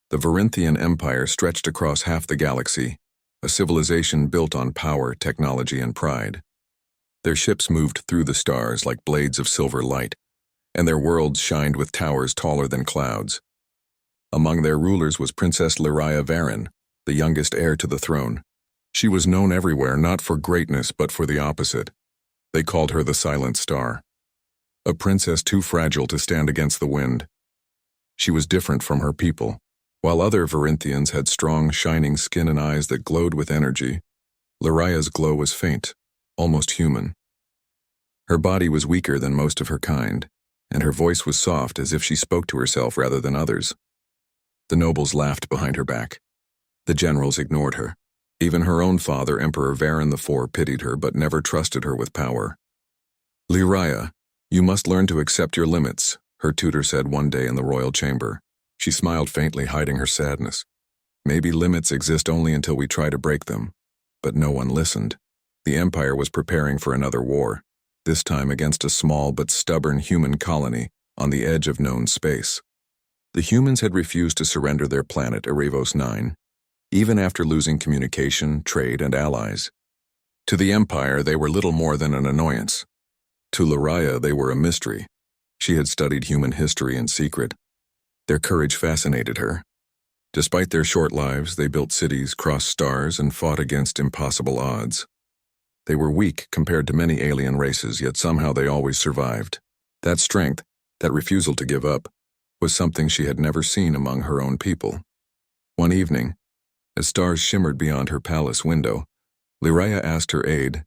The Varinthian Empire stretched across half the galaxy, a civilization built on power, technology, and pride. Their ships moved through the stars like blades of silver light, and their worlds shined with towers taller than clouds. Among their rulers was Princess Lyria Varen, the youngest heir to the throne. She was known everywhere not for greatness but for the opposite. They called her the Silent Star, a princess too fragile to stand against the wind. She was different from her people. While other Varinthians had strong, shining skin and eyes that glowed with energy, Lyria's glow was faint, almost human. Her body was weaker than most of her kind, and her voice was soft as if she spoke to herself rather than others. The nobles laughed behind her back. The generals ignored her. Even her own father, Emperor Varen IV, pitied her but never trusted her with power. "Lyria, you must learn to accept your limits," her tutor said one day in the royal chamber. She smiled faintly, hiding her sadness. Maybe limits exist only until we try to break them. But no one listened. The Empire was preparing for another war, this time against a small but stubborn human colony on the edge of known space. The humans had refused to surrender their planet, Erebos 9, even after losing communication, trade, and allies. To the Empire, they were little more than an annoyance. To Lyria, they were a mystery. She had studied human history in secret. Their courage fascinated her. Despite their short lives, they built cities, crossed stars, and fought against impossible odds. They were weak compared to many alien races, yet somehow they always survived. That strength, that refusal to give up, was something she had never seen among her own people. One evening, as stars shimmered beyond her palace window, Lyria asked her aide,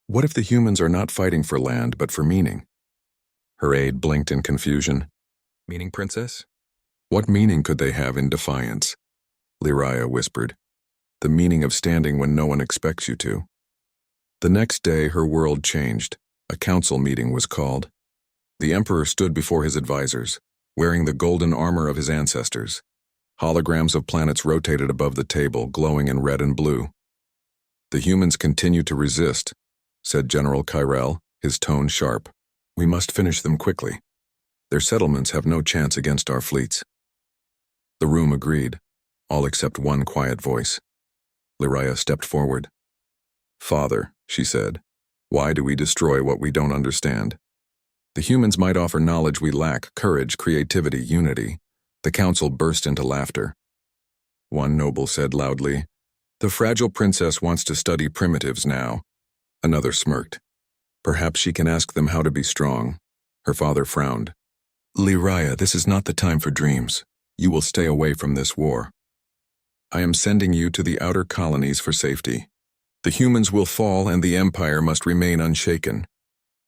"What if the humans are not fighting for land but for meaning?" Her aide blinked in confusion. "Meaning, Princess?" "What meaning could they have in defiance?" Lyria whispered. "The meaning of standing when no one expects you to." The next day, her world changed. A council meeting was called. The Emperor stood before his advisors, wearing the golden armor of his ancestors. Holograms of planets rotated above the table, glowing in red and blue. "The humans continue to resist," said General Kyrell, his tone sharp. "We must finish them quickly. Their settlements have no chance against our fleets." The room agreed, all except one quiet voice. Lyria stepped forward. "Father," she said, "why do we destroy what we don't understand? The humans might offer knowledge we lack, courage, creativity, unity." The council burst into laughter. One noble said loudly, "The fragile princess wants to study primitives now." Another smirked. "Perhaps she can ask them how to be strong." Her father frowned. "Lyria, this is not the time for dreams. You will stay away from this war. I am sending you to the outer colonies for safety. The humans will fall and the Empire must remain unshaken."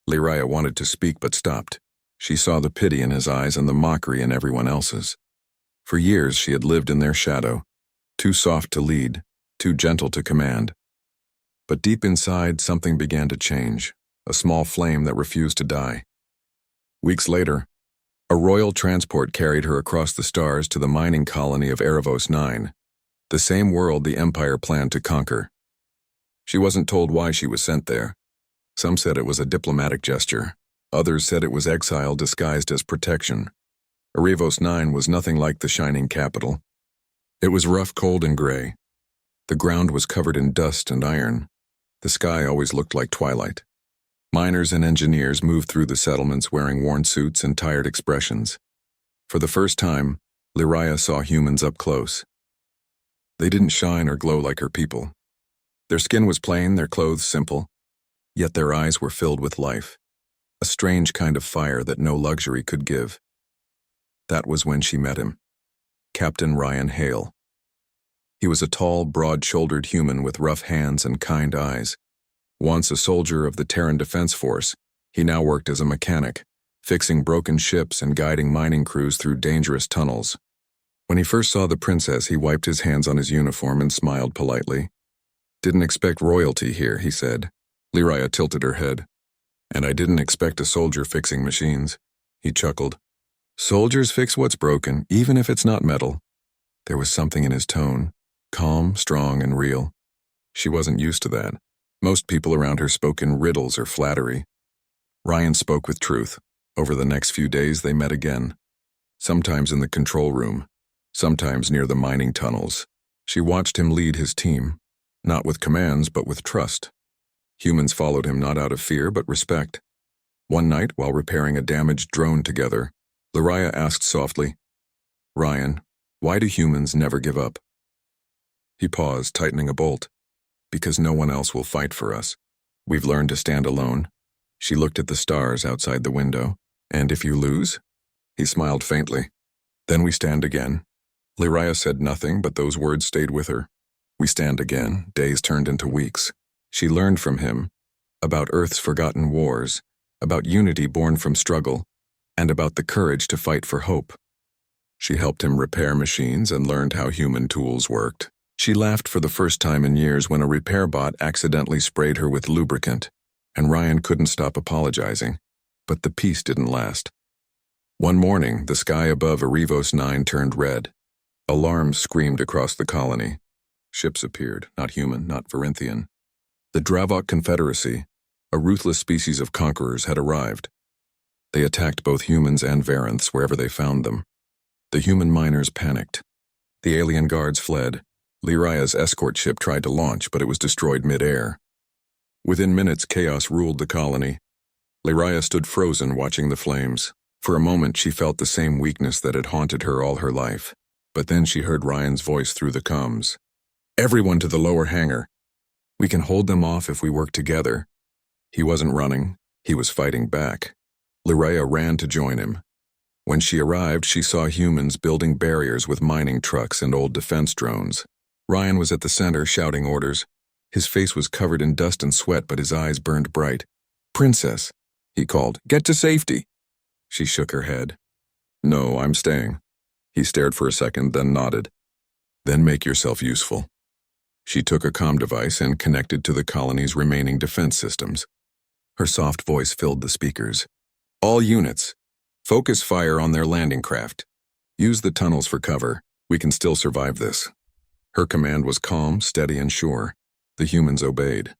Lyria wanted to speak but stopped. She saw the pity in his eyes and the mockery in everyone else's. For years she had lived in their shadow, too soft to lead, too gentle to command. But deep inside, something began to change, a small flame that refused to die. Weeks later, a royal transport carried her across the stars to the mining colony of Erebos 9, the same world the Empire planned to conquer. She wasn't told why she was sent there. Some said it was a diplomatic gesture. Others said it was exile disguised as protection. Erebos 9 was nothing like the shining capital. It was rough, cold, and gray. The ground was covered in dust and iron. The sky always looked like twilight. Miners and engineers moved through the settlements wearing worn suits and tired expressions. For the first time, Lyria saw humans up close. They didn't shine or glow like her people. Their skin was plain, their clothes simple, yet their eyes were filled with life, a strange kind of fire that no luxury could give. That was when she met him, Captain Ryan Hale. He was a tall, broad-shouldered human with rough hands and kind eyes. Once a soldier of the Terran Defense Force, he now worked as a mechanic, fixing broken ships and guiding mining crews through dangerous tunnels. When he first saw the princess, he wiped his hands on his uniform and smiled politely. "Didn't expect royalty here," he said. Lyria tilted her head. "And I didn't expect a soldier fixing machines." He chuckled. "Soldiers fix what's broken, even if it's not metal." There was something in his tone, calm, strong, and real. She wasn't used to that. Most people around her spoke in riddles or flattery. Ryan spoke with truth. Over the next few days, they met again. Sometimes in the control room, sometimes near the mining tunnels. She watched him lead his team, not with commands but with trust. Humans followed him not out of fear but respect. One night, while repairing a damaged drone together, Lariah asked softly, "Ryan, why do humans never give up?" He paused, tightening a bolt. "Because no one else will fight for us. We've learned to stand alone." She looked at the stars outside the window. "And if you lose?" He smiled faintly. "Then we stand again." Lariah said nothing, but those words stayed with her. We stand again. Days turned into weeks. She learned from him about Earth's forgotten wars, about unity born from struggle, and about the courage to fight for hope. She helped him repair machines and learned how human tools worked. She laughed for the first time in years when a repair bot accidentally sprayed her with lubricant, and Ryan couldn't stop apologizing. But the peace didn't last. One morning, the sky above Arivos 9 turned red. Alarms screamed across the colony. Ships appeared, not human, not Varinthian. The Dravok Confederacy, a ruthless species of conquerors, had arrived. They attacked both humans and Varanths wherever they found them. The human miners panicked. The alien guards fled. Lariah's escort ship tried to launch, but it was destroyed mid-air. Within minutes, chaos ruled the colony. Lariah stood frozen, watching the flames. For a moment, she felt the same weakness that had haunted her all her life. But then she heard Ryan's voice through the comms. "Everyone to the lower hangar. We can hold them off if we work together." He wasn't running. He was fighting back. Lariah ran to join him. When she arrived, she saw humans building barriers with mining trucks and old defense drones. Ryan was at the center, shouting orders. His face was covered in dust and sweat, but his eyes burned bright. "Princess," he called, "get to safety." She shook her head. "No, I'm staying." He stared for a second, then nodded. "Then make yourself useful." She took a comm device and connected to the colony's remaining defense systems. Her soft voice filled the speakers. "All units, focus fire on their landing craft. Use the tunnels for cover. We can still survive this." Her command was calm, steady, and sure. The humans obeyed.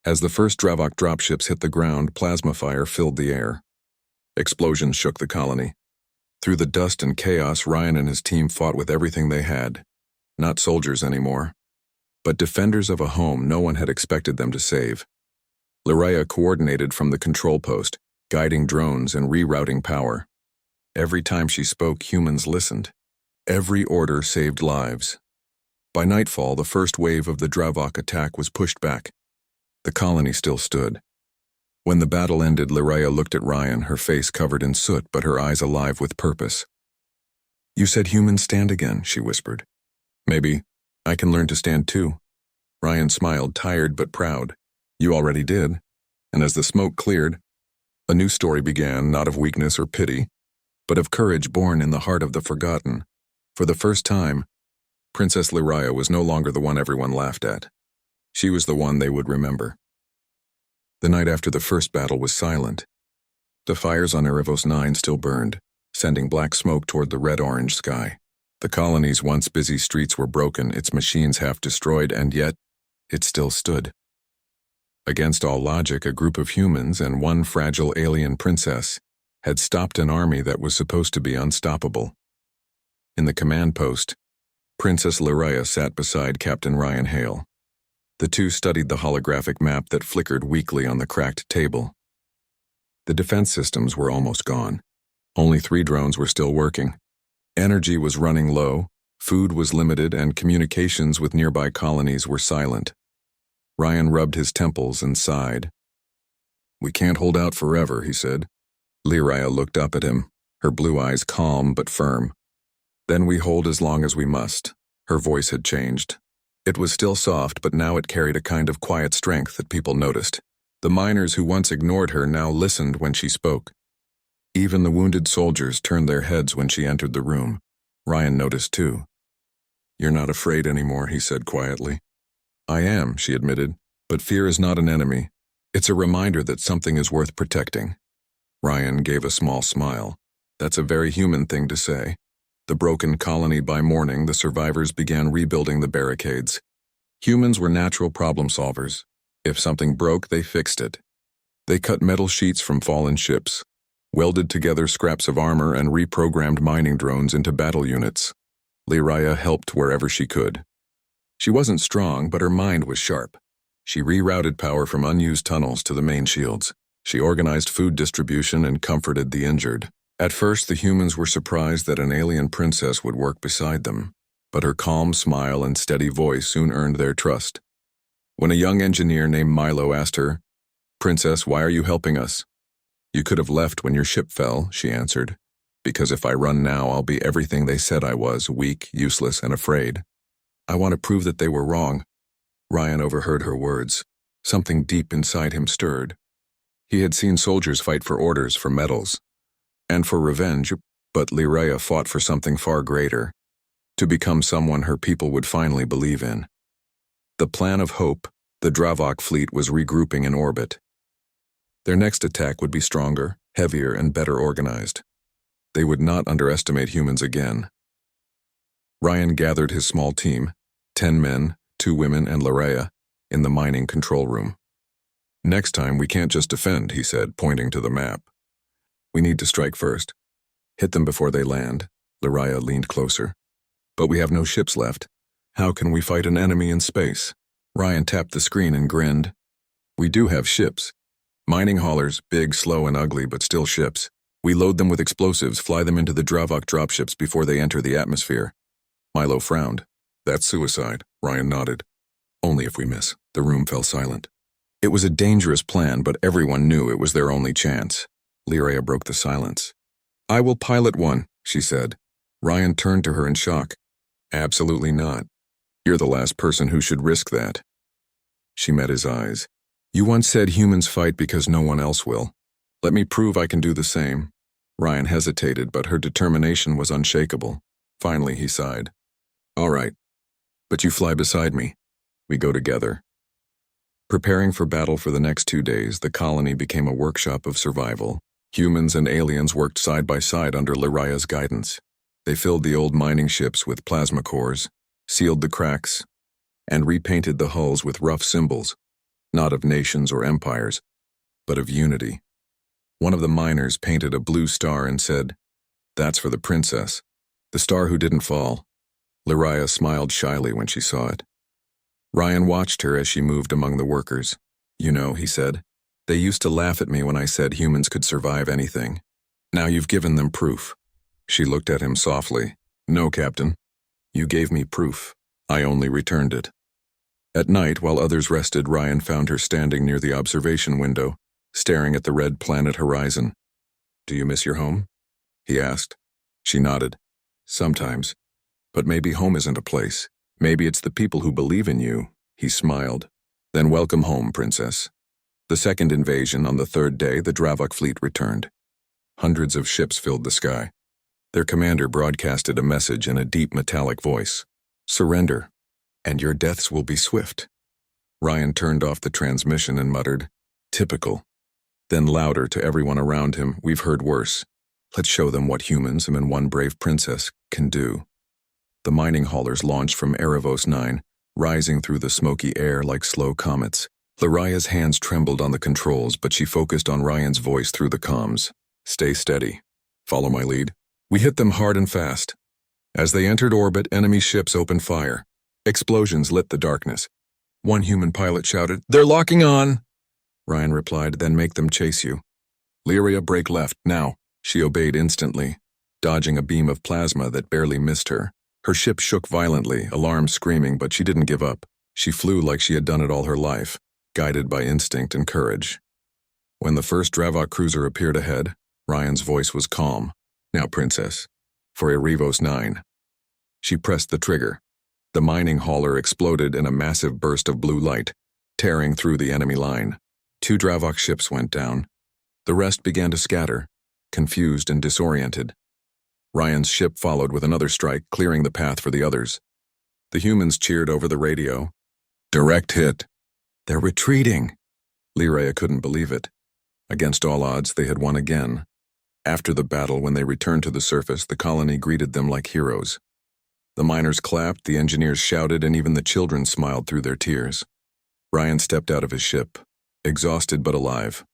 As the first Dravok dropships hit the ground, plasma fire filled the air. Explosions shook the colony. Through the dust and chaos, Ryan and his team fought with everything they had. Not soldiers anymore, but defenders of a home no one had expected them to save. Lariah coordinated from the control post, guiding drones and rerouting power. Every time she spoke, humans listened. Every order saved lives. By nightfall, the first wave of the Dravok attack was pushed back. The colony still stood. When the battle ended, Lariah looked at Ryan, her face covered in soot, but her eyes alive with purpose. "You said humans stand again," she whispered. "Maybe. I can learn to stand too." Ryan smiled, tired but proud. "You already did." And as the smoke cleared, a new story began, not of weakness or pity, but of courage born in the heart of the forgotten. For the first time, Princess Lariah was no longer the one everyone laughed at. She was the one they would remember. The night after the first battle was silent. The fires on Arivos 9 still burned, sending black smoke toward the red-orange sky. The colony's once busy streets were broken, its machines half destroyed, and yet it still stood. Against all logic, a group of humans and one fragile alien princess had stopped an army that was supposed to be unstoppable. In the command post, Princess Lariah sat beside Captain Ryan Hale. The two studied the holographic map that flickered weakly on the cracked table. The defense systems were almost gone. Only 3 drones were still working. Energy was running low, food was limited, and communications with nearby colonies were silent. Ryan rubbed his temples and sighed. "We can't hold out forever," he said. Lariah looked up at him, her blue eyes calm but firm. "Then we hold as long as we must." Her voice had changed. It was still soft, but now it carried a kind of quiet strength that people noticed. The miners who once ignored her now listened when she spoke. Even the wounded soldiers turned their heads when she entered the room. Ryan noticed too. "You're not afraid anymore," he said quietly. "I am," she admitted, "but fear is not an enemy. It's a reminder that something is worth protecting." Ryan gave a small smile. "That's a very human thing to say." The broken colony by morning, the survivors began rebuilding the barricades. Humans were natural problem solvers. If something broke, they fixed it. They cut metal sheets from fallen ships, welded together scraps of armor, and reprogrammed mining drones into battle units. Lyraya helped wherever she could. She wasn't strong, but her mind was sharp. She rerouted power from unused tunnels to the main shields. She organized food distribution and comforted the injured. At first, the humans were surprised that an alien princess would work beside them, but her calm smile and steady voice soon earned their trust. When a young engineer named Milo asked her, "Princess, why are you helping us?" "You could have left when your ship fell," she answered. "Because if I run now, I'll be everything they said I was, weak, useless, and afraid. I want to prove that they were wrong." Ryan overheard her words. Something deep inside him stirred. He had seen soldiers fight for orders, for medals, and for revenge, but Lyraya fought for something far greater, to become someone her people would finally believe in. The plan of hope, the Dravok fleet was regrouping in orbit. Their next attack would be stronger, heavier, and better organized. They would not underestimate humans again. Ryan gathered his small team, 10 men, 2 women, and Lyraya, in the mining control room. "Next time, we can't just defend," he said, pointing to the map. "We need to strike first. Hit them before they land." Lyraya leaned closer. "But we have no ships left. How can we fight an enemy in space?" Ryan tapped the screen and grinned. "We do have ships. Mining haulers, big, slow, and ugly, but still ships. We load them with explosives, fly them into the Dravok dropships before they enter the atmosphere." Milo frowned. "That's suicide." Ryan nodded. "Only if we miss." The room fell silent. It was a dangerous plan, but everyone knew it was their only chance. Lyraya broke the silence. "I will pilot one," she said. Ryan turned to her in shock. "Absolutely not. You're the last person who should risk that." She met his eyes. "You once said humans fight because no one else will. Let me prove I can do the same." Ryan hesitated, but her determination was unshakable. Finally, he sighed. "All right. But you fly beside me. We go together." Preparing for battle for the next 2 days, the colony became a workshop of survival. Humans and aliens worked side by side under Lyraya's guidance. They filled the old mining ships with plasma cores, sealed the cracks, and repainted the hulls with rough symbols, not of nations or empires, but of unity. One of the miners painted a blue star and said, "That's for the princess, the star who didn't fall." Lyraya smiled shyly when she saw it. Ryan watched her as she moved among the workers. "You know," he said, "they used to laugh at me when I said humans could survive anything. Now you've given them proof." She looked at him softly. "No, Captain. You gave me proof. I only returned it." At night, while others rested, Ryan found her standing near the observation window, staring at the red planet horizon. "Do you miss your home?" he asked. She nodded. "Sometimes. But maybe home isn't a place. Maybe it's the people who believe in you." He smiled. "Then welcome home, Princess." The second invasion, on the 3rd day, the Dravok fleet returned. Hundreds of ships filled the sky. Their commander broadcasted a message in a deep metallic voice. "Surrender, and your deaths will be swift." Ryan turned off the transmission and muttered, "Typical." Then louder to everyone around him, "We've heard worse. Let's show them what humans and one brave princess can do." The mining haulers launched from Erebos 9, rising through the smoky air like slow comets. Lyraya's hands trembled on the controls, but she focused on Ryan's voice through the comms. "Stay steady. Follow my lead." We hit them hard and fast. As they entered orbit, enemy ships opened fire. Explosions lit the darkness. One human pilot shouted, "They're locking on!" Ryan replied, "Then make them chase you." "Lyraya, brake left, now." She obeyed instantly, dodging a beam of plasma that barely missed her. Her ship shook violently, alarms screaming, but she didn't give up. She flew like she had done it all her life, guided by instinct and courage. When the first Dravok cruiser appeared ahead, Ryan's voice was calm. "Now, Princess, for Erebos 9. She pressed the trigger. The mining hauler exploded in a massive burst of blue light, tearing through the enemy line. 2 Dravok ships went down. The rest began to scatter, confused and disoriented. Ryan's ship followed with another strike, clearing the path for the others. The humans cheered over the radio. "Direct hit." "They're retreating." Lyraya couldn't believe it. Against all odds, they had won again. After the battle, when they returned to the surface, the colony greeted them like heroes. The miners clapped, the engineers shouted, and even the children smiled through their tears. Ryan stepped out of his ship, exhausted but alive.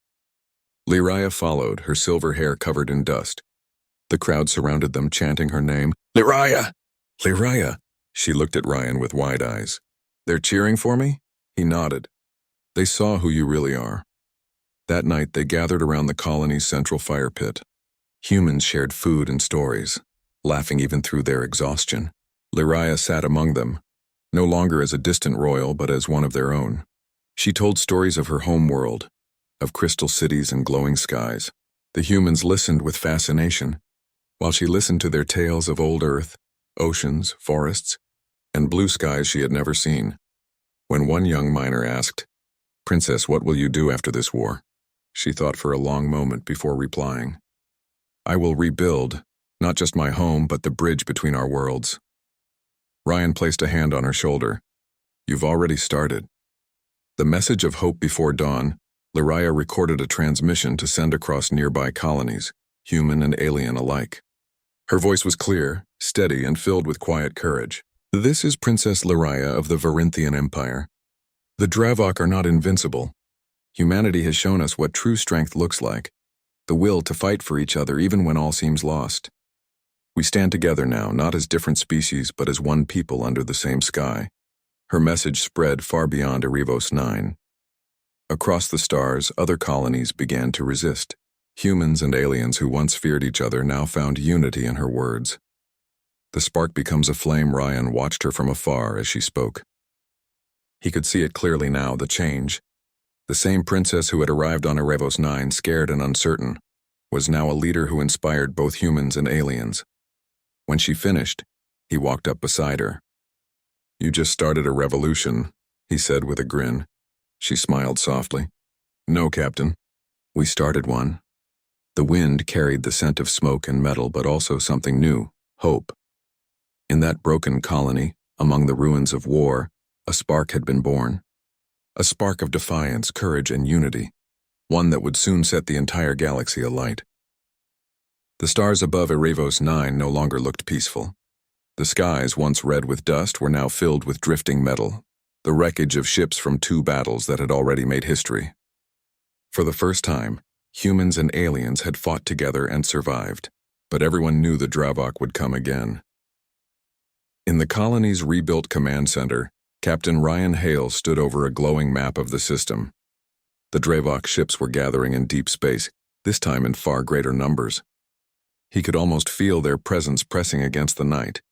Lyraya followed, her silver hair covered in dust. The crowd surrounded them, chanting her name. "Lyraya! Lyraya! She looked at Ryan with wide eyes. They're cheering for me? He nodded. They saw who you really are. That night, they gathered around the colony's central fire pit. Humans shared food and stories, laughing even through their exhaustion. Lyraya sat among them, no longer as a distant royal but as one of their own. She told stories of her home world, of crystal cities and glowing skies. The humans listened with fascination, while she listened to their tales of old Earth, oceans, forests, and blue skies she had never seen. When one young miner asked, "Princess, what will you do after this war?" she thought for a long moment before replying, "I will rebuild, not just my home, but the bridge between our worlds." Ryan placed a hand on her shoulder. "You've already started." The message of hope before dawn, Lyraya recorded a transmission to send across nearby colonies, human and alien alike. Her voice was clear, steady, and filled with quiet courage. "This is Princess Lyraya of the Varinthian Empire. The Dravok are not invincible. Humanity has shown us what true strength looks like, the will to fight for each other even when all seems lost. We stand together now, not as different species, but as one people under the same sky." Her message spread far beyond Erebos 9. Across the stars, other colonies began to resist. Humans and aliens who once feared each other now found unity in her words. The spark becomes a flame. Ryan watched her from afar as she spoke. He could see it clearly now, the change. The same princess who had arrived on Erebos 9, scared and uncertain, was now a leader who inspired both humans and aliens. When she finished, he walked up beside her. "You just started a revolution," he said with a grin. She smiled softly. "No, Captain. We started one." The wind carried the scent of smoke and metal, but also something new, hope. In that broken colony, among the ruins of war, a spark had been born. A spark of defiance, courage, and unity. One that would soon set the entire galaxy alight. The stars above Erebos 9 no longer looked peaceful. The skies, once red with dust, were now filled with drifting metal, the wreckage of ships from 2 battles that had already made history. For the first time, humans and aliens had fought together and survived, but everyone knew the Dravok would come again. In the colony's rebuilt command center, Captain Ryan Hale stood over a glowing map of the system. The Dravok ships were gathering in deep space, this time in far greater numbers. He could almost feel their presence pressing against the night.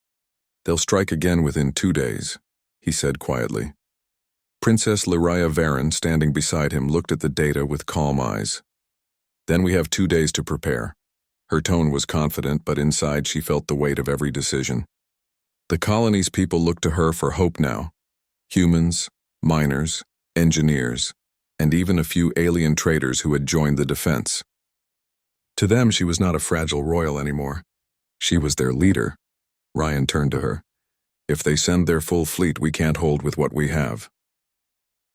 "They'll strike again within 2 days," he said quietly. Princess Lyraya Varen, standing beside him, looked at the data with calm eyes. "Then we have 2 days to prepare." Her tone was confident, but inside she felt the weight of every decision. The colony's people looked to her for hope now. Humans, miners, engineers, and even a few alien traders who had joined the defense. To them, she was not a fragile royal anymore. She was their leader. Ryan turned to her. "If they send their full fleet, we can't hold with what we have."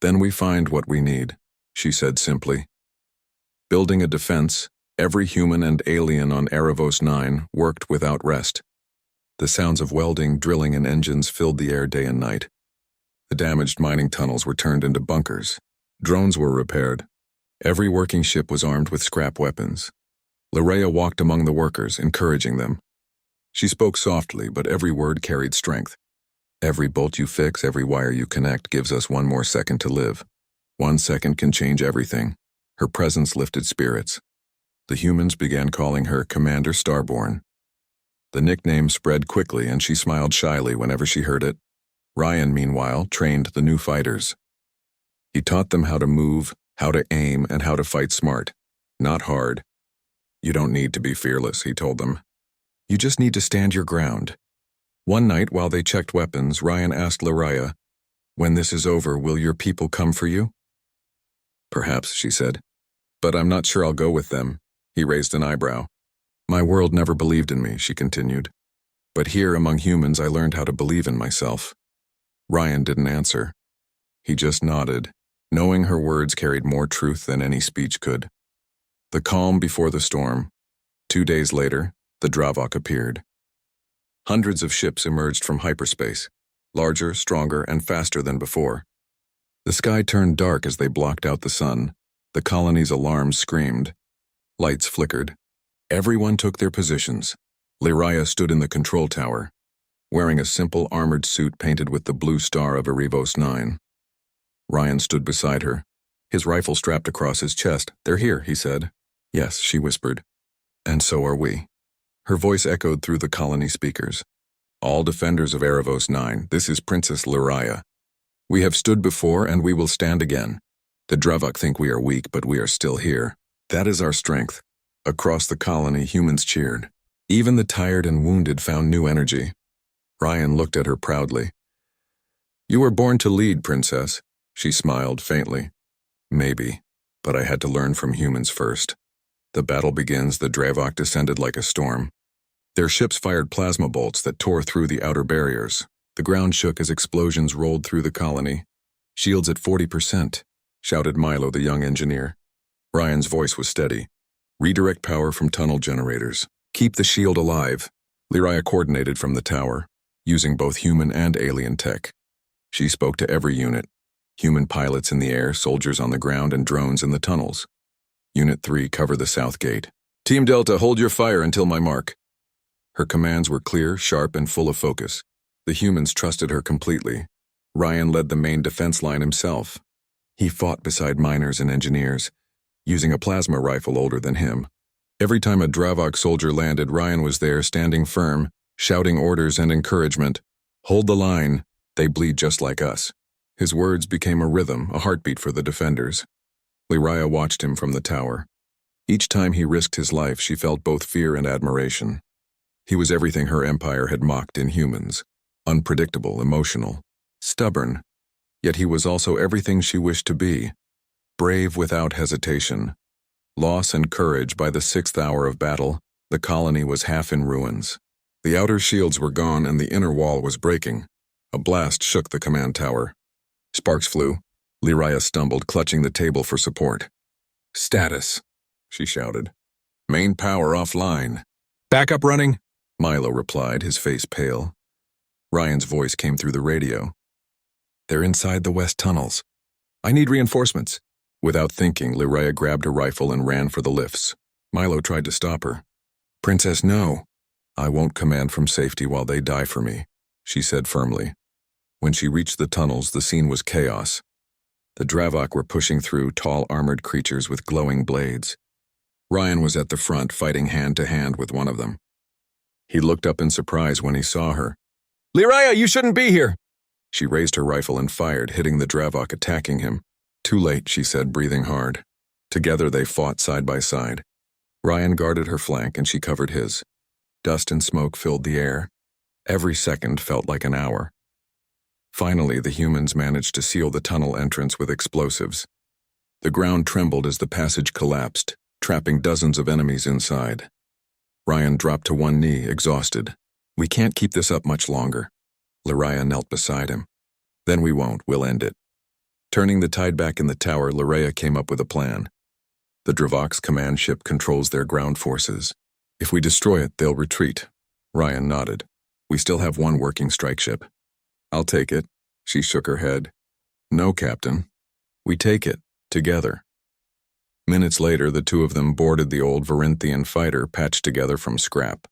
"Then we find what we need," she said simply. Building a defense, every human and alien on Erebos 9 worked without rest. The sounds of welding, drilling, and engines filled the air day and night. The damaged mining tunnels were turned into bunkers. Drones were repaired. Every working ship was armed with scrap weapons. Lyraya walked among the workers, encouraging them. She spoke softly, but every word carried strength. "Every bolt you fix, every wire you connect gives us 1 more second to live. 1 second can change everything." Her presence lifted spirits. The humans began calling her Commander Starborn. The nickname spread quickly, and she smiled shyly whenever she heard it. Ryan, meanwhile, trained the new fighters. He taught them how to move, how to aim, and how to fight smart, not hard. "You don't need to be fearless," he told them. "You just need to stand your ground." One night, while they checked weapons, Ryan asked Lyraya, "When this is over, will your people come for you?" "Perhaps," she said. "But I'm not sure I'll go with them." He raised an eyebrow. "My world never believed in me," she continued. "But here among humans I learned how to believe in myself." Ryan didn't answer. He just nodded, knowing her words carried more truth than any speech could. The calm before the storm. 2 days later, the Dravok appeared. Hundreds of ships emerged from hyperspace, larger, stronger, and faster than before. The sky turned dark as they blocked out the sun. The colony's alarms screamed. Lights flickered. Everyone took their positions. Lyraya stood in the control tower. wearing a simple armored suit painted with the blue star of Erebos 9. Ryan stood beside her, his rifle strapped across his chest. "They're here," he said. "Yes," she whispered. "And so are we." Her voice echoed through the colony speakers. "All defenders of Erebos 9, this is Princess Lyraya. We have stood before and we will stand again. The Dravok think we are weak, but we are still here. That is our strength." Across the colony, humans cheered. Even the tired and wounded found new energy. Ryan looked at her proudly. "You were born to lead, Princess." She smiled faintly. "Maybe, but I had to learn from humans first." The battle begins. The Dravok descended like a storm. Their ships fired plasma bolts that tore through the outer barriers. The ground shook as explosions rolled through the colony. "Shields at 40%, shouted Milo, the young engineer. Ryan's voice was steady. "Redirect power from tunnel generators. Keep the shield alive." Lyraya coordinated from the tower, using both human and alien tech. She spoke to every unit. Human pilots in the air, soldiers on the ground, and drones in the tunnels. Unit 3, cover the south gate. "Team Delta, hold your fire until my mark." Her commands were clear, sharp, and full of focus. The humans trusted her completely. Ryan led the main defense line himself. He fought beside miners and engineers, using a plasma rifle older than him. Every time a Dravok soldier landed, Ryan was there, standing firm, shouting orders and encouragement. "Hold the line. They bleed just like us." His words became a rhythm, a heartbeat for the defenders. Lyraya watched him from the tower. Each time he risked his life, she felt both fear and admiration. He was everything her empire had mocked in humans. Unpredictable, emotional, stubborn. Yet he was also everything she wished to be. Brave without hesitation. Loss and courage. By the 6th hour of battle, the colony was half in ruins. The outer shields were gone and the inner wall was breaking. A blast shook the command tower. Sparks flew. Lyraya stumbled, clutching the table for support. "Status," she shouted. "Main power offline." "Backup running," Milo replied, his face pale. Ryan's voice came through the radio. "They're inside the west tunnels. I need reinforcements." Without thinking, Lyraya grabbed a rifle and ran for the lifts. Milo tried to stop her. "Princess, no. I won't command from safety while they die for me," she said firmly. When she reached the tunnels, the scene was chaos. The Dravok were pushing through, tall armored creatures with glowing blades. Ryan was at the front, fighting hand to hand with one of them. He looked up in surprise when he saw her. "Lyraya, you shouldn't be here!" She raised her rifle and fired, hitting the Dravok attacking him. "Too late," she said, breathing hard. Together they fought side by side. Ryan guarded her flank and she covered his. Dust and smoke filled the air. Every second felt like an hour. Finally, the humans managed to seal the tunnel entrance with explosives. The ground trembled as the passage collapsed, trapping dozens of enemies inside. Ryan dropped to one knee, exhausted. "We can't keep this up much longer." Lyraya knelt beside him. "Then we won't, we'll end it." Turning the tide back in the tower, Lyraya came up with a plan. "The Dravok's command ship controls their ground forces. If we destroy it, they'll retreat." Ryan nodded. "We still have one working strike ship." "I'll take it." She shook her head. "No, Captain. We take it, together." Minutes later, the two of them boarded the old Varinthian fighter patched together from scrap.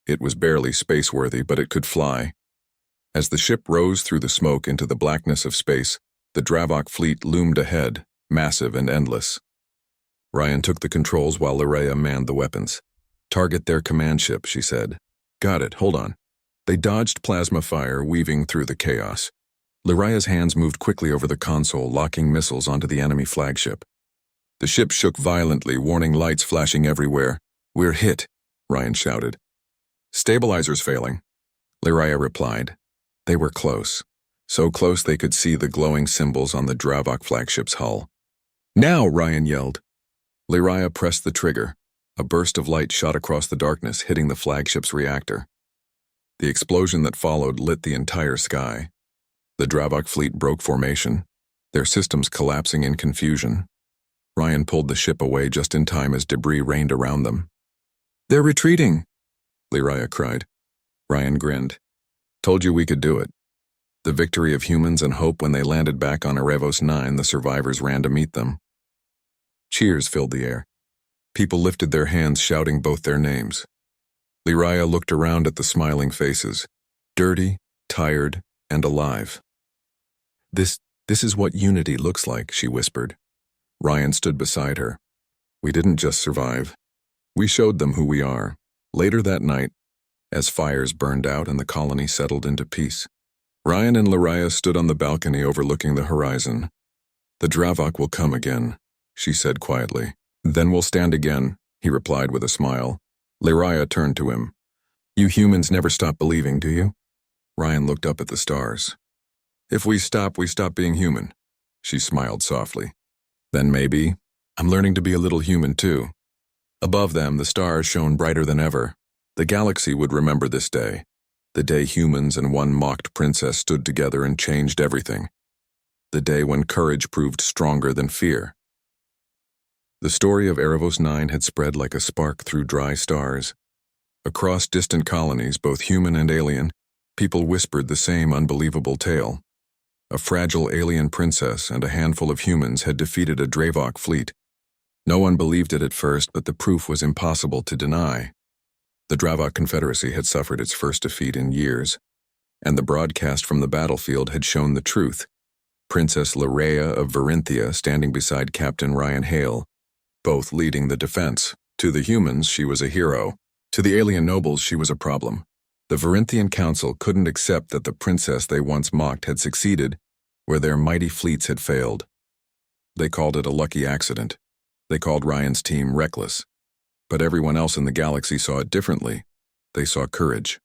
It was barely space-worthy, but it could fly. As the ship rose through the smoke into the blackness of space, the Dravok fleet loomed ahead, massive and endless. Ryan took the controls while Lyraya manned the weapons. "Target their command ship," she said. "Got it, hold on." They dodged plasma fire, weaving through the chaos. Lyraya's hands moved quickly over the console, locking missiles onto the enemy flagship. The ship shook violently, warning lights flashing everywhere. "We're hit," Ryan shouted. "Stabilizers failing," Lyraya replied. They were close. So close they could see the glowing symbols on the Dravok flagship's hull. "Now!" Ryan yelled. Lyraya pressed the trigger. A burst of light shot across the darkness, hitting the flagship's reactor. The explosion that followed lit the entire sky. The Dravok fleet broke formation, their systems collapsing in confusion. Ryan pulled the ship away just in time as debris rained around them. "They're retreating!" Lyraya cried. Ryan grinned. "Told you we could do it." The victory of humans and hope. When they landed back on Erebos 9, the survivors ran to meet them. Cheers filled the air. People lifted their hands, shouting both their names. Lyraya looked around at the smiling faces. dirty, tired, and alive. This is what unity looks like, she whispered. Ryan stood beside her. We didn't just survive. We showed them who we are. Later that night, as fires burned out and the colony settled into peace, Ryan and Lyraya stood on the balcony overlooking the horizon. The Dravok will come again, she said quietly. Then we'll stand again, he replied with a smile. Lyraya turned to him. You humans never stop believing, do you? Ryan looked up at the stars. If we stop being human, she smiled softly. Then maybe, I'm learning to be a little human too. Above them, the stars shone brighter than ever. The galaxy would remember this day, the day humans and one mocked princess stood together and changed everything. The day when courage proved stronger than fear. The story of Erebos 9 had spread like a spark through dry stars. Across distant colonies, both human and alien, people whispered the same unbelievable tale. A fragile alien princess and a handful of humans had defeated a Dravok fleet. No one believed it at first, but the proof was impossible to deny. The Dravok Confederacy had suffered its first defeat in years, and the broadcast from the battlefield had shown the truth. Princess Lyraya of Varinthia standing beside Captain Ryan Hale, both leading the defense. To the humans, she was a hero. To the alien nobles, she was a problem. The Varinthian Council couldn't accept that the princess they once mocked had succeeded where their mighty fleets had failed. They called it a lucky accident. They called Ryan's team reckless. But everyone else in the galaxy saw it differently. They saw courage.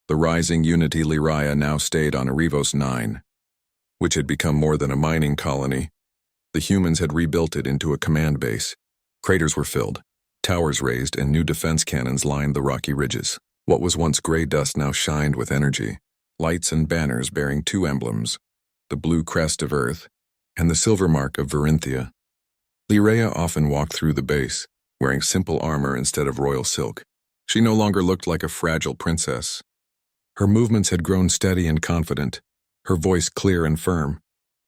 The rising Unity Lyraya now stayed on Erebos 9, which had become more than a mining colony. The humans had rebuilt it into a command base. Craters were filled, towers raised, and new defense cannons lined the rocky ridges. What was once gray dust now shined with energy. Lights and banners bearing two emblems, the blue crest of Earth and the silver mark of Varinthia. Lyraya often walked through the base, wearing simple armor instead of royal silk. She no longer looked like a fragile princess. Her movements had grown steady and confident, her voice clear and firm.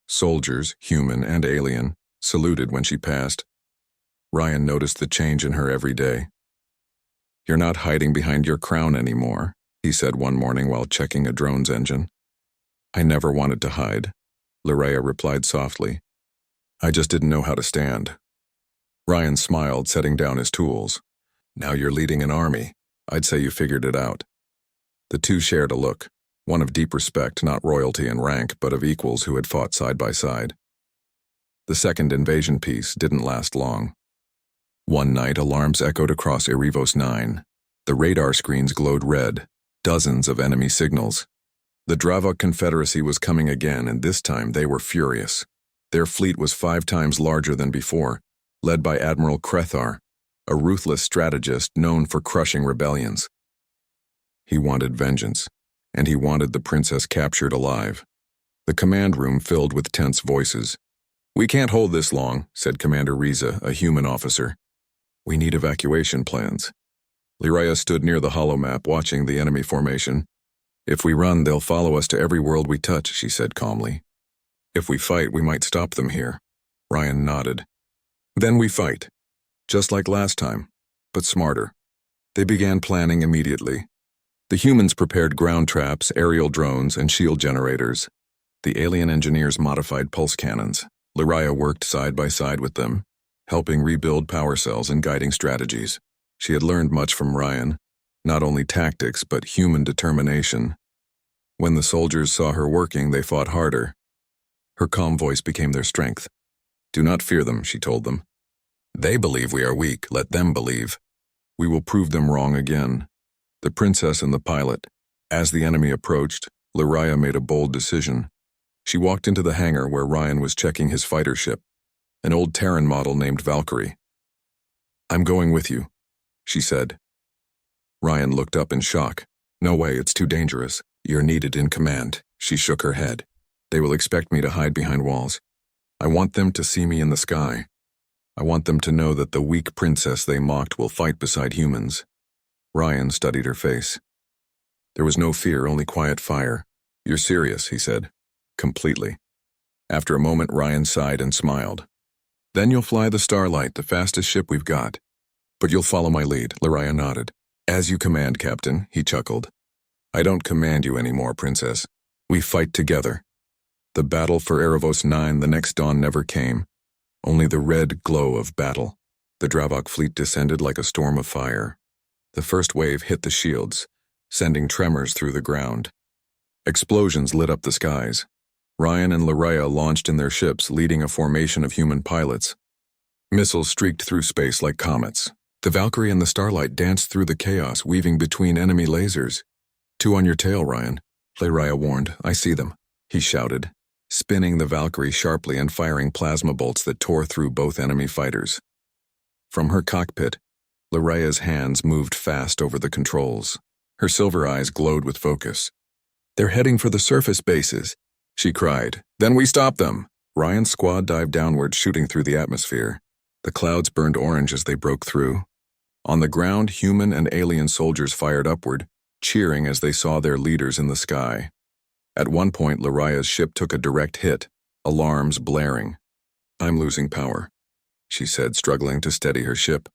Soldiers, human and alien, saluted when she passed. Ryan noticed the change in her every day. You're not hiding behind your crown anymore, he said one morning while checking a drone's engine. I never wanted to hide, Lyraya replied softly. I just didn't know how to stand. Ryan smiled, setting down his tools. Now you're leading an army. I'd say you figured it out. The two shared a look, one of deep respect, not royalty and rank, but of equals who had fought side by side. The second invasion piece didn't last long. One night, alarms echoed across Erebos 9. The radar screens glowed red, dozens of enemy signals. The Dravok Confederacy was coming again, and this time they were furious. Their fleet was 5 times larger than before, led by Admiral Krethar, a ruthless strategist known for crushing rebellions. He wanted vengeance, and he wanted the princess captured alive. The command room filled with tense voices. We can't hold this long, said Commander Riza, a human officer. We need evacuation plans. Lyraya stood near the holomap watching the enemy formation. If we run, they'll follow us to every world we touch, she said calmly. If we fight, we might stop them here. Ryan nodded. Then we fight. Just like last time, but smarter. They began planning immediately. The humans prepared ground traps, aerial drones, and shield generators. The alien engineers modified pulse cannons. Lyraya worked side by side with them, helping rebuild power cells and guiding strategies. She had learned much from Ryan, not only tactics but human determination. When the soldiers saw her working, they fought harder. Her calm voice became their strength. Do not fear them, she told them. They believe we are weak, let them believe. We will prove them wrong again. The princess and the pilot. As the enemy approached, Lyraya made a bold decision. She walked into the hangar where Ryan was checking his fighter ship, an old Terran model named Valkyrie. I'm going with you, she said. Ryan looked up in shock. No way, it's too dangerous. You're needed in command. She shook her head. They will expect me to hide behind walls. I want them to see me in the sky. I want them to know that the weak princess they mocked will fight beside humans. Ryan studied her face. There was no fear, only quiet fire. You're serious, he said. Completely. After a moment, Ryan sighed and smiled. Then you'll fly the Starlight, the fastest ship we've got. But you'll follow my lead, Lyraya nodded. As you command, Captain, he chuckled. I don't command you anymore, Princess. We fight together. The battle for Erebos 9 the next dawn never came. Only the red glow of battle. The Dravok fleet descended like a storm of fire. The first wave hit the shields, sending tremors through the ground. Explosions lit up the skies. Ryan and Lyraya launched in their ships, leading a formation of human pilots. Missiles streaked through space like comets. The Valkyrie and the Starlight danced through the chaos, weaving between enemy lasers. "Two on your tail, Ryan," Lyraya warned. "I see them," he shouted, spinning the Valkyrie sharply and firing plasma bolts that tore through both enemy fighters. From her cockpit, Lyraya's hands moved fast over the controls. Her silver eyes glowed with focus. "They're heading for the surface bases," she cried. "Then we stop them." Ryan's squad dived downward, shooting through the atmosphere. The clouds burned orange as they broke through. On the ground, human and alien soldiers fired upward, cheering as they saw their leaders in the sky. At one point, Lyraya's ship took a direct hit, alarms blaring. "I'm losing power," she said, struggling to steady her ship.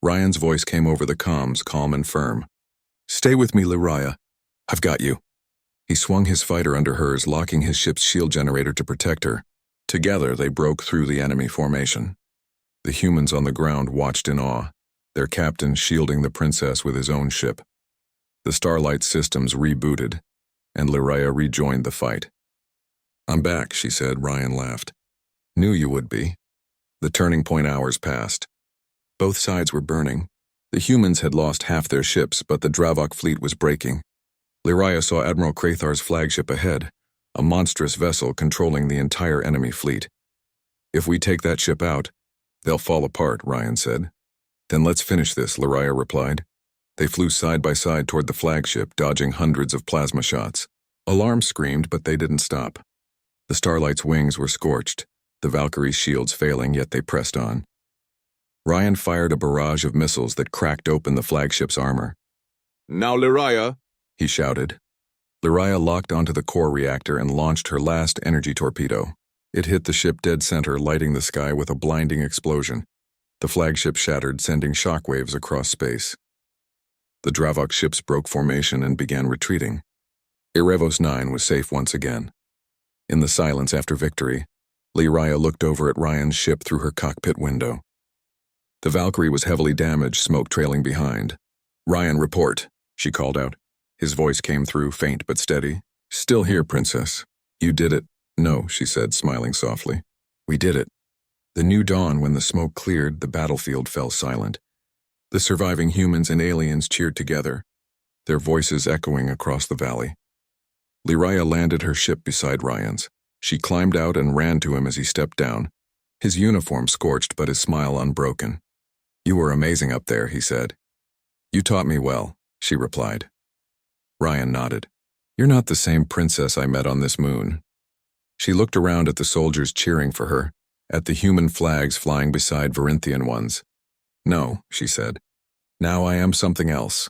Ryan's voice came over the comms, calm and firm. "Stay with me, Lyraya. I've got you." He swung his fighter under hers, locking his ship's shield generator to protect her. Together, they broke through the enemy formation. The humans on the ground watched in awe, their captain shielding the princess with his own ship. The Starlight systems rebooted, and Lyraya rejoined the fight. "I'm back," she said. Ryan laughed. "Knew you would be." The turning point hours passed. Both sides were burning. The humans had lost half their ships, but the Dravok fleet was breaking. Lyraya saw Admiral Krathar's flagship ahead, a monstrous vessel controlling the entire enemy fleet. "If we take that ship out, they'll fall apart," Ryan said. "Then let's finish this," Lyraya replied. They flew side by side toward the flagship, dodging hundreds of plasma shots. Alarms screamed, but they didn't stop. The Starlight's wings were scorched, the Valkyrie's shields failing, yet they pressed on. Ryan fired a barrage of missiles that cracked open the flagship's armor. "Now, Lyraya!" he shouted. Lyraya locked onto the core reactor and launched her last energy torpedo. It hit the ship dead center, lighting the sky with a blinding explosion. The flagship shattered, sending shockwaves across space. The Dravok ships broke formation and began retreating. Erebos 9 was safe once again. In the silence after victory, Lyraya looked over at Ryan's ship through her cockpit window. The Valkyrie was heavily damaged, smoke trailing behind. "Ryan, report," she called out. His voice came through, faint but steady. "Still here, Princess." "You did it." "No," she said, smiling softly. "We did it." The new dawn, when the smoke cleared, the battlefield fell silent. The surviving humans and aliens cheered together, their voices echoing across the valley. Lyraya landed her ship beside Ryan's. She climbed out and ran to him as he stepped down, his uniform scorched but his smile unbroken. "You were amazing up there," he said. "You taught me well," she replied. Ryan nodded. "You're not the same princess I met on this moon." She looked around at the soldiers cheering for her, at the human flags flying beside Varinthian ones. "No," she said. "Now I am something else."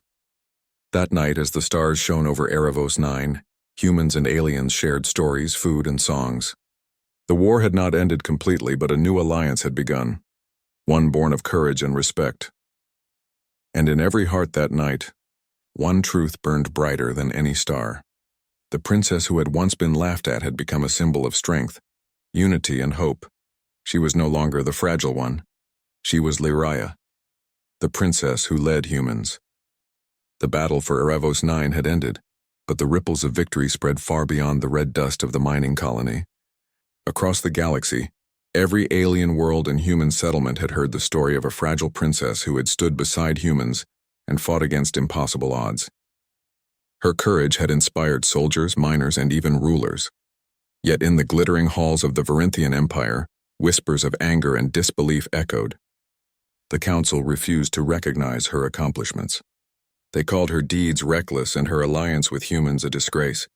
That night, as the stars shone over Erebos 9, humans and aliens shared stories, food, and songs. The war had not ended completely, but a new alliance had begun, one born of courage and respect. And in every heart that night, one truth burned brighter than any star. The princess who had once been laughed at had become a symbol of strength, unity, and hope. She was no longer the fragile one. She was Lyraya, the princess who led humans. The battle for Erebos 9 had ended, but the ripples of victory spread far beyond the red dust of the mining colony. Across the galaxy, every alien world and human settlement had heard the story of a fragile princess who had stood beside humans and fought against impossible odds. Her courage had inspired soldiers, miners, and even rulers. Yet in the glittering halls of the Varinthian Empire, whispers of anger and disbelief echoed. The council refused to recognize her accomplishments. They called her deeds reckless and her alliance with humans a disgrace.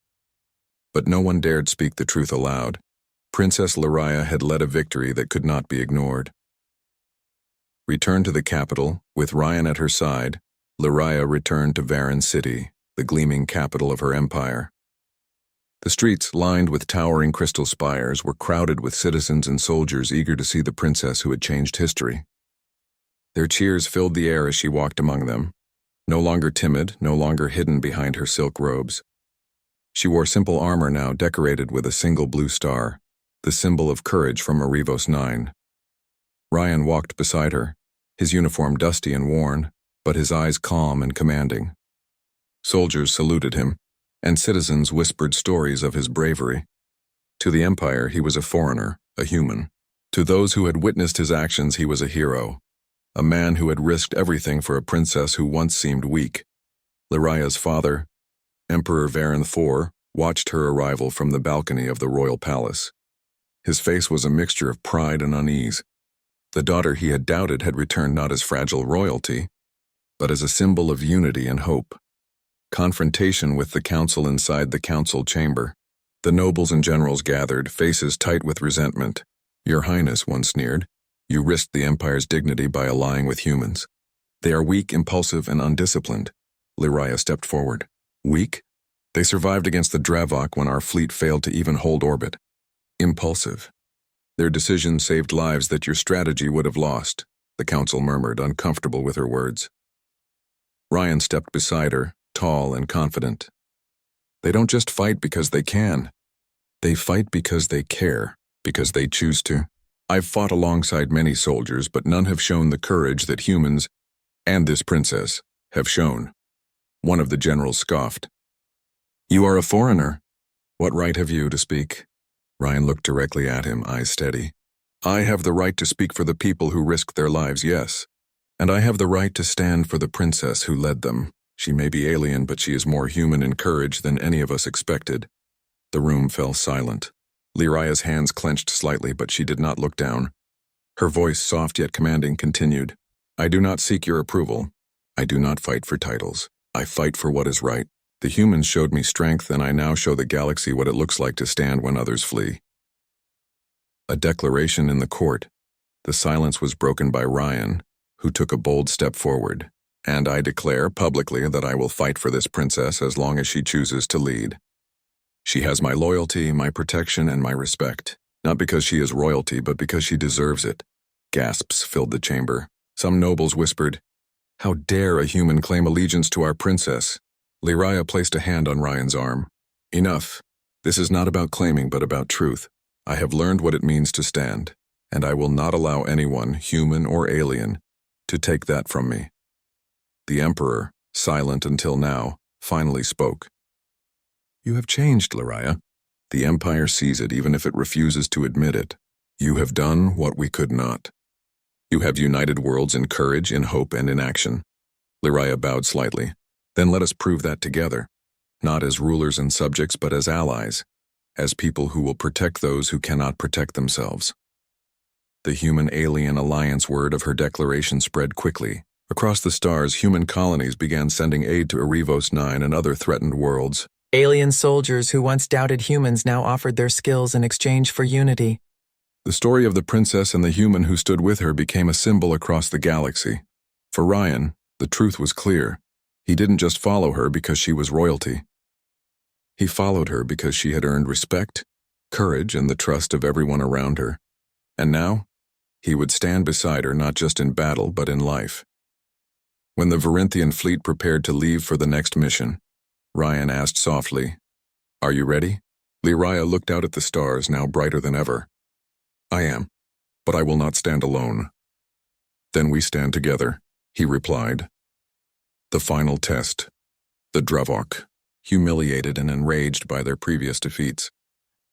But no one dared speak the truth aloud. Princess Lyraya had led a victory that could not be ignored. Returned to the capital, with Ryan at her side, Lyraya returned to Varan City, the gleaming capital of her empire. The streets, lined with towering crystal spires, were crowded with citizens and soldiers eager to see the princess who had changed history. Their cheers filled the air as she walked among them, no longer timid, no longer hidden behind her silk robes. She wore simple armor now decorated with a single blue star, the symbol of courage from Arivos 9. Ryan walked beside her, his uniform dusty and worn, but his eyes calm and commanding. Soldiers saluted him, and citizens whispered stories of his bravery. To the Empire, he was a foreigner, a human. To those who had witnessed his actions, he was a hero, a man who had risked everything for a princess who once seemed weak. Lyraya's father, Emperor Varen IV, watched her arrival from the balcony of the royal palace. His face was a mixture of pride and unease. The daughter he had doubted had returned not as fragile royalty, but as a symbol of unity and hope. Confrontation with the council inside the council chamber. The nobles and generals gathered, faces tight with resentment. "Your Highness," one sneered, "you risked the Empire's dignity by allying with humans. They are weak, impulsive, and undisciplined." Lyraya stepped forward. "Weak? They survived against the Dravok when our fleet failed to even hold orbit. Impulsive. Their decision saved lives that your strategy would have lost," the council murmured, uncomfortable with her words. Ryan stepped beside her, tall and confident. "They don't just fight because they can. They fight because they care, because they choose to. I've fought alongside many soldiers, but none have shown the courage that humans, and this princess, have shown." One of the generals scoffed. "You are a foreigner. What right have you to speak?" Ryan looked directly at him, eyes steady. "I have the right to speak for the people who risked their lives, yes. And I have the right to stand for the princess who led them. She may be alien, but she is more human in courage than any of us expected." The room fell silent. Lyraya's hands clenched slightly, but she did not look down. Her voice, soft yet commanding, continued. "I do not seek your approval. I do not fight for titles. I fight for what is right. The humans showed me strength, and I now show the galaxy what it looks like to stand when others flee." A declaration in the court. The silence was broken by Ryan, who took a bold step forward. "And I declare publicly that I will fight for this princess as long as she chooses to lead. She has my loyalty, my protection, and my respect. Not because she is royalty, but because she deserves it." Gasps filled the chamber. Some nobles whispered, "How dare a human claim allegiance to our princess?" Lyraya placed a hand on Ryan's arm. "Enough. This is not about claiming, but about truth. I have learned what it means to stand, and I will not allow anyone, human or alien, to take that from me." The Emperor, silent until now, finally spoke. "You have changed, Lyraya. The Empire sees it even if it refuses to admit it. You have done what we could not. You have united worlds in courage, in hope, and in action." Lyraya bowed slightly. "Then let us prove that together, not as rulers and subjects, but as allies, as people who will protect those who cannot protect themselves." The human-alien alliance word of her declaration spread quickly. Across the stars, human colonies began sending aid to Arivos 9 and other threatened worlds. Alien soldiers who once doubted humans now offered their skills in exchange for unity. The story of the princess and the human who stood with her became a symbol across the galaxy. For Ryan, the truth was clear. He didn't just follow her because she was royalty. He followed her because she had earned respect, courage, and the trust of everyone around her. And now, he would stand beside her not just in battle, but in life. When the Varinthian fleet prepared to leave for the next mission, Ryan asked softly, "Are you ready?" Lyraya looked out at the stars, now brighter than ever. "I am, but I will not stand alone." "Then we stand together," he replied. The final test. The Dravok, humiliated and enraged by their previous defeats,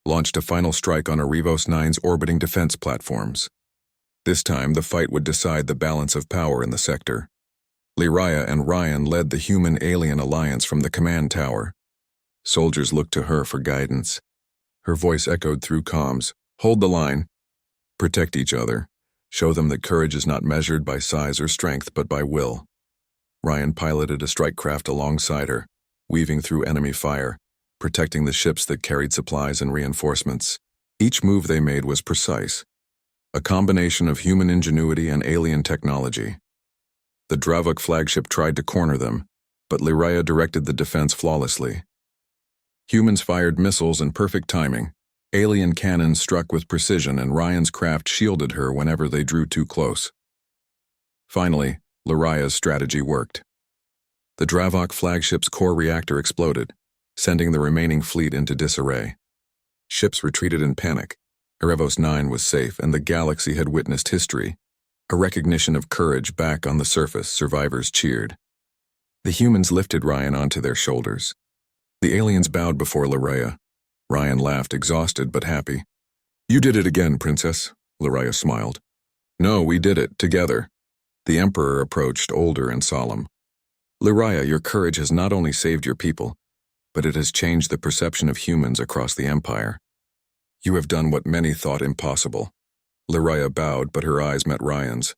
launched a final strike on Arivos 9's orbiting defense platforms. This time, the fight would decide the balance of power in the sector. Lyraya and Ryan led the human-alien alliance from the command tower. Soldiers looked to her for guidance. Her voice echoed through comms. "Hold the line. Protect each other. Show them that courage is not measured by size or strength, but by will." Ryan piloted a strike craft alongside her, weaving through enemy fire, protecting the ships that carried supplies and reinforcements. Each move they made was precise, a combination of human ingenuity and alien technology. The Dravok flagship tried to corner them, but Lyraya directed the defense flawlessly. Humans fired missiles in perfect timing. Alien cannons struck with precision, and Ryan's craft shielded her whenever they drew too close. Finally, Lyraya's strategy worked. The Dravok flagship's core reactor exploded, sending the remaining fleet into disarray. Ships retreated in panic. Erebos 9 was safe, and the galaxy had witnessed history. A recognition of courage back on the surface, survivors cheered. The humans lifted Ryan onto their shoulders. The aliens bowed before Lyraya. Ryan laughed, exhausted but happy. "You did it again, Princess," Lyraya smiled. "No, we did it, together." The Emperor approached, older and solemn. "Lyraya, your courage has not only saved your people, but it has changed the perception of humans across the Empire. You have done what many thought impossible." Lyraya bowed, but her eyes met Ryan's.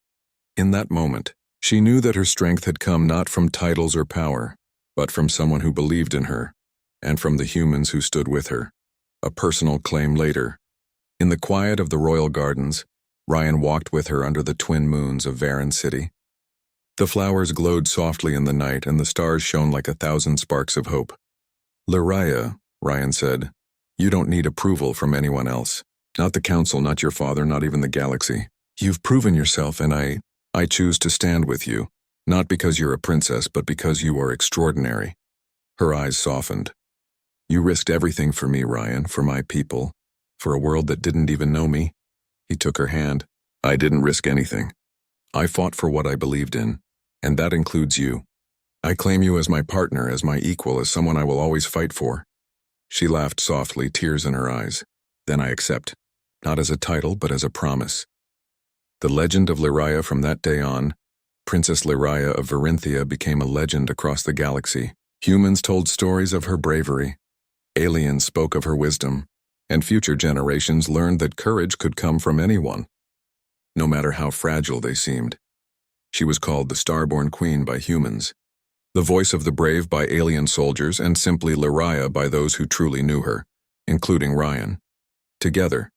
In that moment, she knew that her strength had come not from titles or power, but from someone who believed in her, and from the humans who stood with her. A personal claim later. In the quiet of the royal gardens, Ryan walked with her under the twin moons of Varan City. The flowers glowed softly in the night, and the stars shone like 1,000 sparks of hope. "Lyraya," Ryan said, "you don't need approval from anyone else. Not the Council, not your father, not even the galaxy. You've proven yourself, and I choose to stand with you, not because you're a princess, but because you are extraordinary." Her eyes softened. "You risked everything for me, Ryan, for my people, for a world that didn't even know me." He took her hand. "I didn't risk anything. I fought for what I believed in, and that includes you. I claim you as my partner, as my equal, as someone I will always fight for." She laughed softly, tears in her eyes. "Then I accept, not as a title, but as a promise." The legend of Lyraya from that day on, Princess Lyraya of Varinthia, became a legend across the galaxy. Humans told stories of her bravery. Aliens spoke of her wisdom, and future generations learned that courage could come from anyone, no matter how fragile they seemed. She was called the Starborn Queen by humans, the voice of the brave by alien soldiers, and simply Lyraya by those who truly knew her, including Ryan. Together,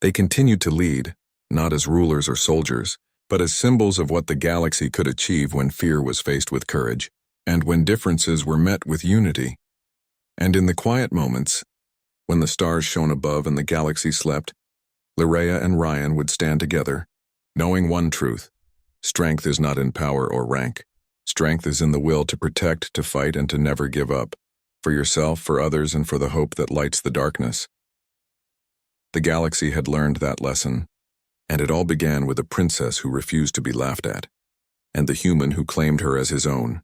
they continued to lead, not as rulers or soldiers, but as symbols of what the galaxy could achieve when fear was faced with courage, and when differences were met with unity. And in the quiet moments, when the stars shone above and the galaxy slept, Lyraya and Ryan would stand together, knowing one truth: strength is not in power or rank. Strength is in the will to protect, to fight, and to never give up, for yourself, for others, and for the hope that lights the darkness. The galaxy had learned that lesson, and it all began with a princess who refused to be laughed at, and the human who claimed her as his own.